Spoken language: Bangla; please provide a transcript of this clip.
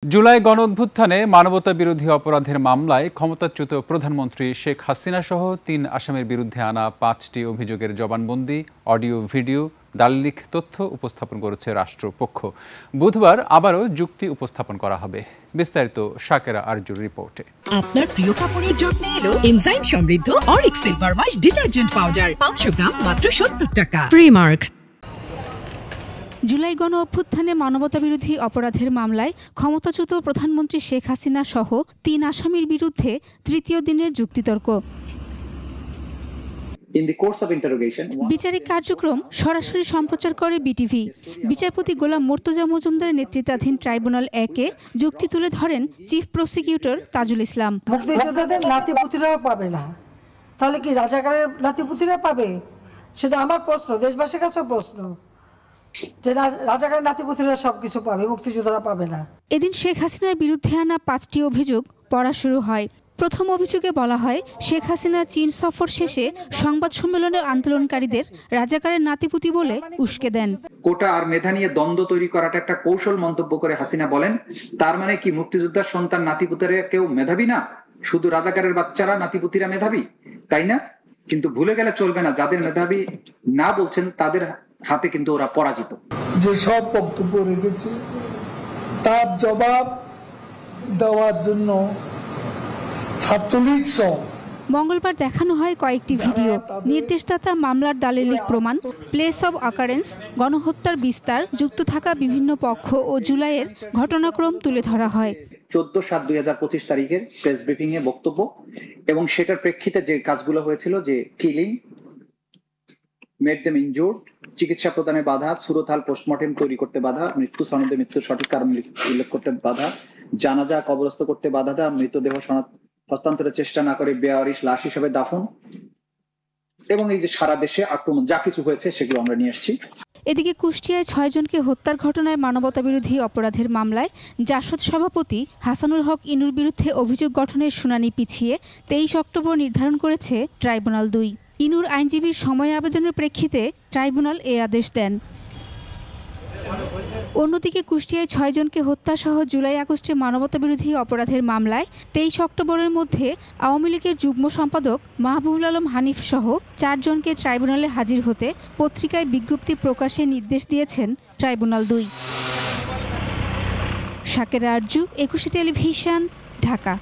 জুলাই গণঅভ্যুত্থানে মানবতাবিরোধী অপরাধের মামলায় ক্ষমতাচ্যুত প্রধানমন্ত্রী শেখ হাসিনা সহ ৩ আসামির বিরুদ্ধে আনা ৫টি অভিযোগের জবানবন্দি, অডিও, ভিডিও, দালিলিক তথ্য উপস্থাপন করেছে রাষ্ট্রপক্ষ। বুধবার আবারও যুক্তি উপস্থাপন করা হবে। বিস্তারিত শাকেরা আরজুর রিপোর্টে। আপনার প্রিয় কাপড়ের যত্নে এলো এনজাইম সমৃদ্ধ Arik silver wash detergent powder, ৫০০ গ্রাম মাত্র ৭০ টাকা। প্রিমার্ক। জুলাই গণ অভ্যুত্থানে মানবতাবিরোধী অপরাধের মামলায় ক্ষমতাচ্যুত প্রধানমন্ত্রী শেখ হাসিনা সহ ৩ আসামির বিরুদ্ধে তৃতীয় দিনের যুক্তিতর্ক। বিচারিক কার্যক্রম সরাসরি সম্প্রচার করে বিটিভি। বিচারপতি গোলাম মুর্তজা মজুমদার নেতৃত্বাধীন ট্রাইব্যুনাল ১-এ যুক্তি তুলে ধরেন চিফ প্রসিকিউটর তাজুল ইসলাম। মুক্তিযোদ্ধাদের নাতিপুতিরাও পাবে না, তাহলে কি রাজাকারের নাতিপুতিরা পাবে? সেটা আমার প্রশ্ন, দেশবাসীর কাছে প্রশ্ন, যে রাজাকারের নাতিপুতিরা সবকিছু পাবে, মুক্তিযোদ্ধারা পাবে না। এদিন শেখ হাসিনার বিরুদ্ধে আনা ৫টি অভিযোগ পড়া শুরু হয়। প্রথম অভিযোগে বলা হয়, শেখ হাসিনা চীন সফর শেষে সংবাদ সম্মেলনে আন্দোলনকারীদের রাজাকারের নাতিপুতি বলে উস্কে দেন। কোটা আর মেধা নিয়ে দ্বন্দ্ব তৈরি করাটা একটা কৌশল মন্তব্য করে হাসিনা বলেন, তার মানে কি মুক্তিযোদ্ধার সন্তান নাতিপুতিরা কেউ মেধাবী না, শুধু রাজাকারের বাচ্চারা নাতিপুতিরা মেধাবী, তাই না? কিন্তু ভুলে গেলে চলবে না, যাদের মেধাবী না বলছেন তাদের হাতে কিন্তু ওরা পরাজিত। যে সব বক্তব্য রেখেছে তার জবাব দেওয়ার জন্য ছাত্রলীগ সহ মঙ্গলবার দেখানো হয় কয়েকটি ভিডিও। নির্দেশদাতা, মামলার দালিলিক প্রমাণ, প্লেস অব অকারেন্স, গণহত্যার বিস্তার, যুক্ত থাকা বিভিন্ন পক্ষ ও জুলাইয়ের ঘটনাক্রম তুলে ধরা হয়। 14/7/2025 তারিখের প্রেস ব্রিফিং এ বক্তব্য এবং সেটার প্রেক্ষিতে যে কাজগুলো হয়েছিল, যে কিলিং, মেড দেম ইনজুর্ড, চিকিৎসা প্রদানে বাধা, সুরতহাল পোস্টমর্টেম তৈরি করতে বাধা, মৃত্যু সনদে মৃত্যুর সঠিক কারণ উল্লেখ করতে বাধা, জানাজা কবরস্থ করতে বাধা দেওয়া, মৃতদেহ হস্তান্তরের চেষ্টা না করে বেওয়ারিশ লাশ হিসেবে দাফন, এবং এই যে সারা দেশে আক্রমণ যা কিছু হয়েছে সেগুলো আমরা নিয়ে আসছি। এদিকে কুষ্টিয়ায় ৬ জনকে হত্যার ঘটনায় মানবতাবিরোধী অপরাধের মামলায় জাসদ সভাপতি হাসানুল হক ইনুর বিরুদ্ধে অভিযোগ গঠনের শুনানি পিছিয়ে ২৩ অক্টোবর নির্ধারণ করেছে ট্রাইব্যুনাল ২। ইনুর আইনজীবীর সময় আবেদনের প্রেক্ষিতে ট্রাইব্যুনাল এ আদেশ দেন। অন্যদিকে কুষ্টিয়ায় ৬ জনকে হত্যাসহ জুলাই-আগস্টে মানবতাবিরোধী অপরাধের মামলায় ২৩ অক্টোবরের মধ্যে আওয়ামী লীগের যুগ্ম সম্পাদক মাহবুবুল আলম হানিফ সহ ৪ জনকে ট্রাইব্যুনালে হাজির হতে পত্রিকায় বিজ্ঞপ্তি প্রকাশের নির্দেশ দিয়েছেন ট্রাইব্যুনাল ২। শাকেরা আরজু, ২১ টেলিভিশন, ঢাকা।